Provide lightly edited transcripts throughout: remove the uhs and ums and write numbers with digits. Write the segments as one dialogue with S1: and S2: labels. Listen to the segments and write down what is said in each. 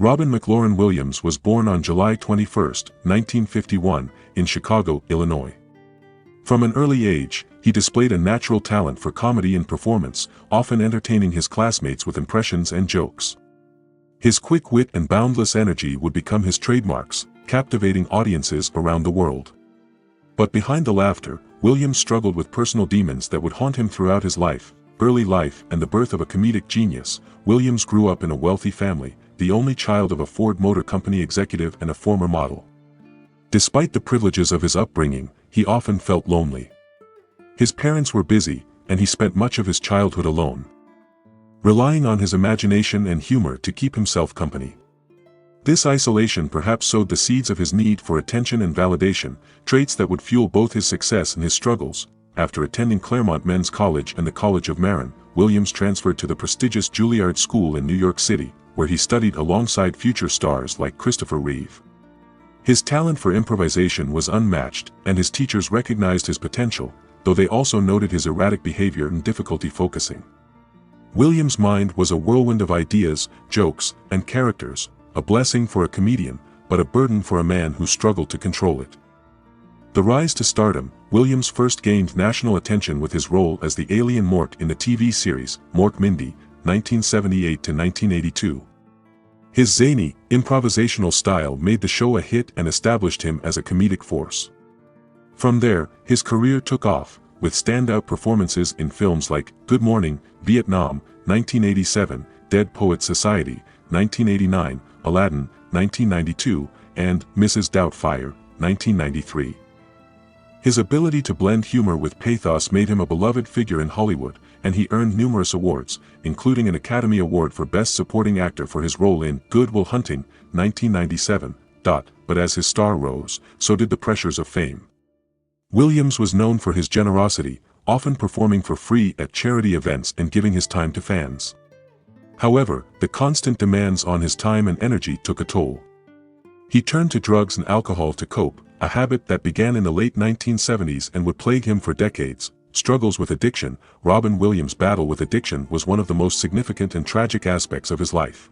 S1: Robin McLaurin Williams was born on July 21, 1951, in Chicago, Illinois. From an early age, he displayed a natural talent for comedy and performance, often entertaining his classmates with impressions and jokes. His quick wit and boundless energy would become his trademarks, captivating audiences around the world. But behind the laughter, Williams struggled with personal demons that would haunt him throughout his life. Early life and the birth of a comedic genius. Williams grew up in a wealthy family, the only child of a Ford Motor Company executive and a former model. Despite the privileges of his upbringing, he often felt lonely. His parents were busy, and he spent much of his childhood alone, relying on his imagination and humor to keep himself company. This isolation perhaps sowed the seeds of his need for attention and validation, traits that would fuel both his success and his struggles. After attending Claremont Men's College and the College of Marin, Williams transferred to the prestigious Juilliard School in New York City, where he studied alongside future stars like Christopher Reeve. His talent for improvisation was unmatched, and his teachers recognized his potential, though they also noted his erratic behavior and difficulty focusing. Williams' mind was a whirlwind of ideas, jokes, and characters, a blessing for a comedian, but a burden for a man who struggled to control it. The rise to stardom. Williams first gained national attention with his role as the alien Mork in the TV series, Mork Mindy, 1978 to 1982. His zany, improvisational style made the show a hit and established him as a comedic force. From there, his career took off, with standout performances in films like Good Morning, Vietnam, 1987, Dead Poets Society, 1989, Aladdin, 1992, and Mrs. Doubtfire, 1993. His ability to blend humor with pathos made him a beloved figure in Hollywood, and he earned numerous awards, including an Academy Award for Best Supporting Actor for his role in Good Will Hunting, 1997. But as his star rose, so did the pressures of fame. Williams was known for his generosity, often performing for free at charity events and giving his time to fans. However, the constant demands on his time and energy took a toll. He turned to drugs and alcohol to cope, a habit that began in the late 1970s and would plague him for decades. Struggles with addiction. Robin Williams' battle with addiction was one of the most significant and tragic aspects of his life.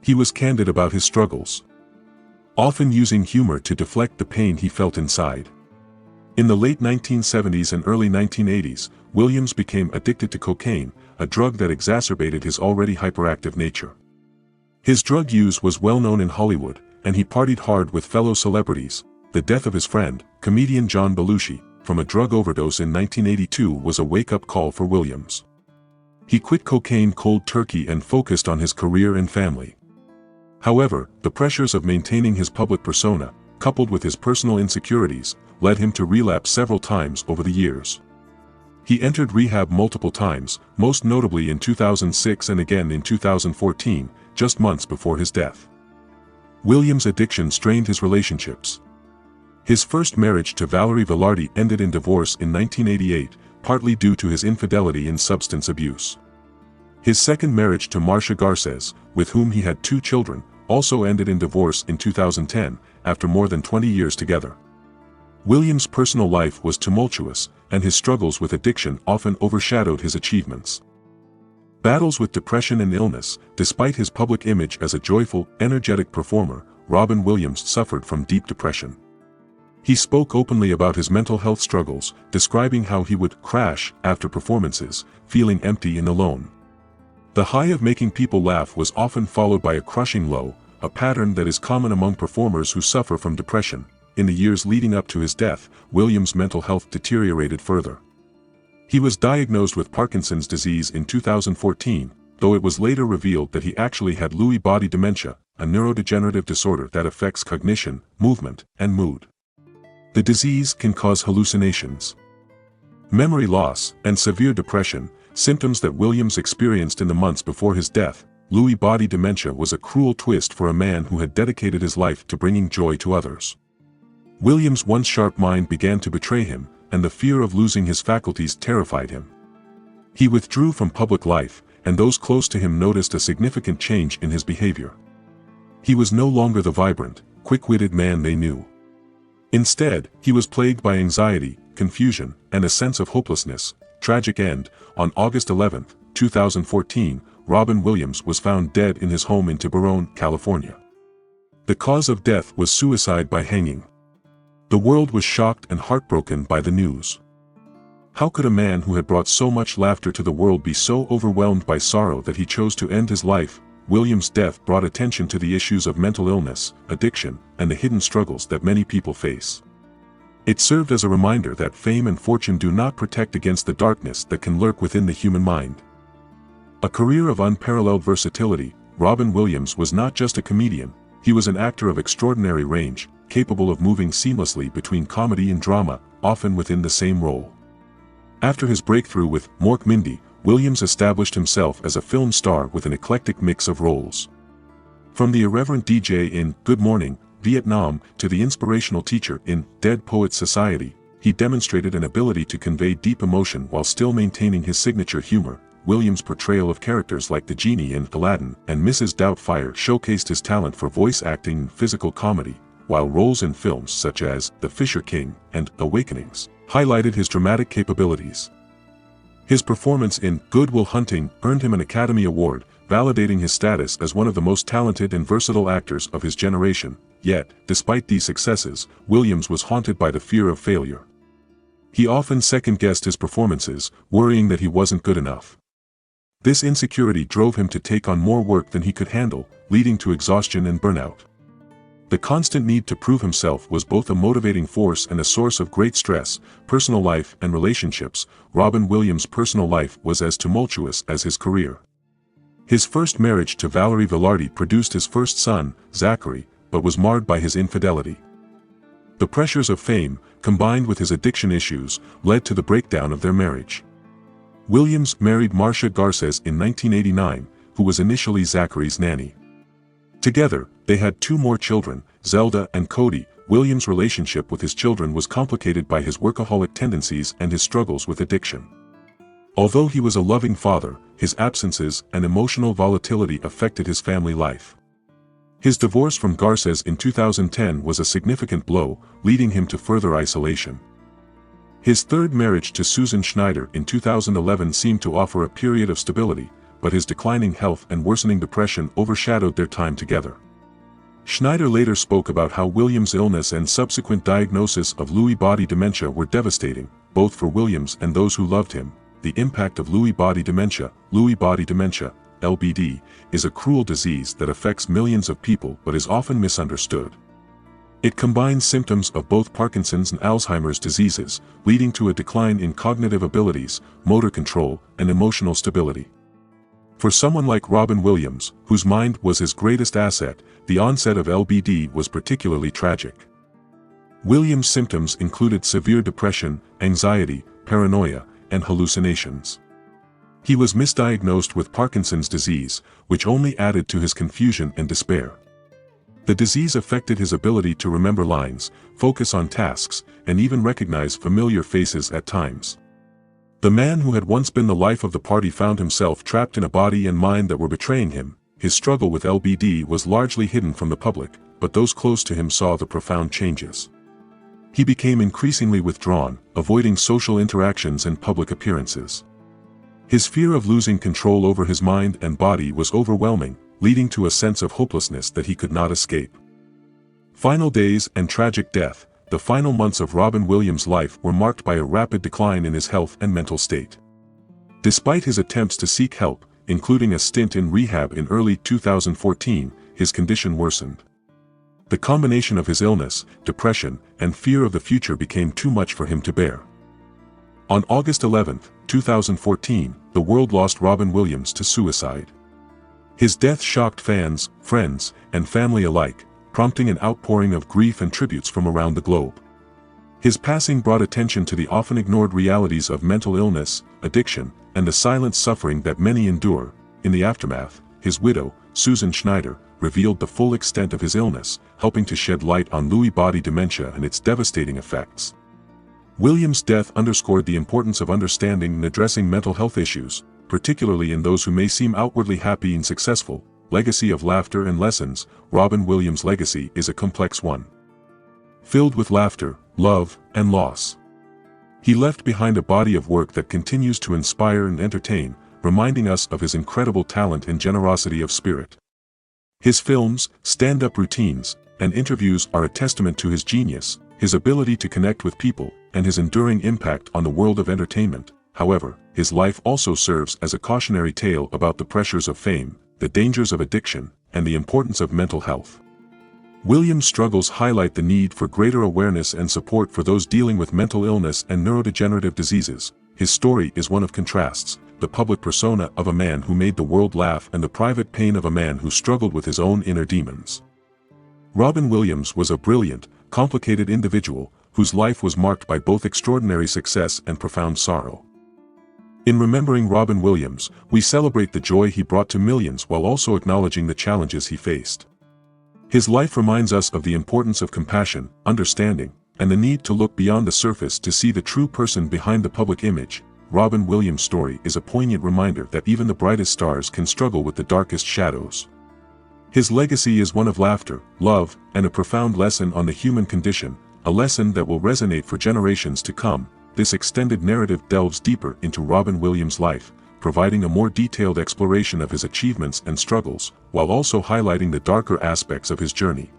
S1: He was candid about his struggles, often using humor to deflect the pain he felt inside. In the late 1970s and early 1980s, Williams became addicted to cocaine, a drug that exacerbated his already hyperactive nature. His drug use was well known in Hollywood, and he partied hard with fellow celebrities. The death of his friend, comedian John Belushi, from a drug overdose in 1982 was a wake-up call for Williams. He quit cocaine cold turkey and focused on his career and family. However, the pressures of maintaining his public persona, coupled with his personal insecurities, led him to relapse several times over the years. He entered rehab multiple times, most notably in 2006 and again in 2014, just months before his death. Williams' addiction strained his relationships. His first marriage to Valerie Velarde ended in divorce in 1988, partly due to his infidelity and substance abuse. His second marriage to Marcia Garces, with whom he had 2 children, also ended in divorce in 2010, after more than 20 years together. Williams' personal life was tumultuous, and his struggles with addiction often overshadowed his achievements. Battles with depression and illness. Despite his public image as a joyful, energetic performer, Robin Williams suffered from deep depression. He spoke openly about his mental health struggles, describing how he would crash after performances, feeling empty and alone. The high of making people laugh was often followed by a crushing low, a pattern that is common among performers who suffer from depression. In the years leading up to his death, Williams' mental health deteriorated further. He was diagnosed with Parkinson's disease in 2014, though it was later revealed that he actually had Lewy body dementia, a neurodegenerative disorder that affects cognition, movement, and mood. The disease can cause hallucinations, memory loss, and severe depression, symptoms that Williams experienced in the months before his death. Lewy body dementia was a cruel twist for a man who had dedicated his life to bringing joy to others. Williams' once sharp mind began to betray him, and the fear of losing his faculties terrified him. He withdrew from public life, and those close to him noticed a significant change in his behavior. He was no longer the vibrant, quick-witted man they knew. Instead, he was plagued by anxiety, confusion, and a sense of hopelessness. Tragic end. On August 11, 2014, Robin Williams was found dead in his home in Tiburon, California. The cause of death was suicide by hanging. The world was shocked and heartbroken by the news. How could a man who had brought so much laughter to the world be so overwhelmed by sorrow that he chose to end his life? Williams' death brought attention to the issues of mental illness, addiction, and the hidden struggles that many people face. It served as a reminder that fame and fortune do not protect against the darkness that can lurk within the human mind. A career of unparalleled versatility, Robin Williams was not just a comedian, he was an actor of extraordinary range, capable of moving seamlessly between comedy and drama, often within the same role. After his breakthrough with Mork Mindy, Williams established himself as a film star with an eclectic mix of roles. From the irreverent DJ in Good Morning, Vietnam to the inspirational teacher in Dead Poets Society, he demonstrated an ability to convey deep emotion while still maintaining his signature humor. Williams' portrayal of characters like the genie in Aladdin and Mrs. Doubtfire showcased his talent for voice acting and physical comedy, while roles in films such as The Fisher King and Awakenings highlighted his dramatic capabilities. His performance in Good Will Hunting earned him an Academy Award, validating his status as one of the most talented and versatile actors of his generation. Yet, despite these successes, Williams was haunted by the fear of failure. He often second-guessed his performances, worrying that he wasn't good enough. This insecurity drove him to take on more work than he could handle, leading to exhaustion and burnout. The constant need to prove himself was both a motivating force and a source of great stress. Personal life and relationships. Robin Williams' personal life was as tumultuous as his career. His first marriage to Valerie Velarde produced his first son, Zachary, but was marred by his infidelity. The pressures of fame, combined with his addiction issues, led to the breakdown of their marriage. Williams married Marcia Garces in 1989, who was initially Zachary's nanny. Together, they had 2 more children, Zelda and Cody. Williams' relationship with his children was complicated by his workaholic tendencies and his struggles with addiction. Although he was a loving father, his absences and emotional volatility affected his family life. His divorce from Garces in 2010 was a significant blow, leading him to further isolation. His third marriage to Susan Schneider in 2011 seemed to offer a period of stability, but his declining health and worsening depression overshadowed their time together. Schneider later spoke about how Williams' illness and subsequent diagnosis of Lewy body dementia were devastating, both for Williams and those who loved him. The impact of Lewy body dementia, LBD, is a cruel disease that affects millions of people but is often misunderstood. It combines symptoms of both Parkinson's and Alzheimer's diseases, leading to a decline in cognitive abilities, motor control, and emotional stability. For someone like Robin Williams, whose mind was his greatest asset, the onset of LBD was particularly tragic. Williams' symptoms included severe depression, anxiety, paranoia, and hallucinations. He was misdiagnosed with Parkinson's disease, which only added to his confusion and despair. The disease affected his ability to remember lines, focus on tasks, and even recognize familiar faces at times. The man who had once been the life of the party found himself trapped in a body and mind that were betraying him. His struggle with LBD was largely hidden from the public, but those close to him saw the profound changes. He became increasingly withdrawn, avoiding social interactions and public appearances. His fear of losing control over his mind and body was overwhelming, leading to a sense of hopelessness that he could not escape. Final days and tragic death. The final months of Robin Williams' life were marked by a rapid decline in his health and mental state. Despite his attempts to seek help, including a stint in rehab in early 2014, his condition worsened. The combination of his illness, depression, and fear of the future became too much for him to bear. On August 11, 2014, the world lost Robin Williams to suicide. His death shocked fans, friends, and family alike, prompting an outpouring of grief and tributes from around the globe. His passing brought attention to the often ignored realities of mental illness, addiction, and the silent suffering that many endure. In the aftermath, his widow, Susan Schneider, revealed the full extent of his illness, helping to shed light on Lewy body dementia and its devastating effects. Williams' death underscored the importance of understanding and addressing mental health issues, particularly in those who may seem outwardly happy and successful. Legacy of laughter and lessons. Robin Williams' legacy is a complex one, filled with laughter, love, and loss. He left behind a body of work that continues to inspire and entertain. reminding us of his incredible talent and generosity of spirit. His films, stand-up routines, and interviews are a testament to his genius, his ability to connect with people, and his enduring impact on the world of entertainment. However, his life also serves as a cautionary tale about the pressures of fame, the dangers of addiction, and the importance of mental health. Williams' struggles highlight the need for greater awareness and support for those dealing with mental illness and neurodegenerative diseases. His story is one of contrasts, the public persona of a man who made the world laugh and the private pain of a man who struggled with his own inner demons. Robin Williams was a brilliant, complicated individual, whose life was marked by both extraordinary success and profound sorrow. In remembering Robin Williams, we celebrate the joy he brought to millions while also acknowledging the challenges he faced. His life reminds us of the importance of compassion, understanding, and the need to look beyond the surface to see the true person behind the public image. Robin Williams' story is a poignant reminder that even the brightest stars can struggle with the darkest shadows. His legacy is one of laughter, love, and a profound lesson on the human condition, a lesson that will resonate for generations to come. This extended narrative delves deeper into Robin Williams' life, providing a more detailed exploration of his achievements and struggles, while also highlighting the darker aspects of his journey.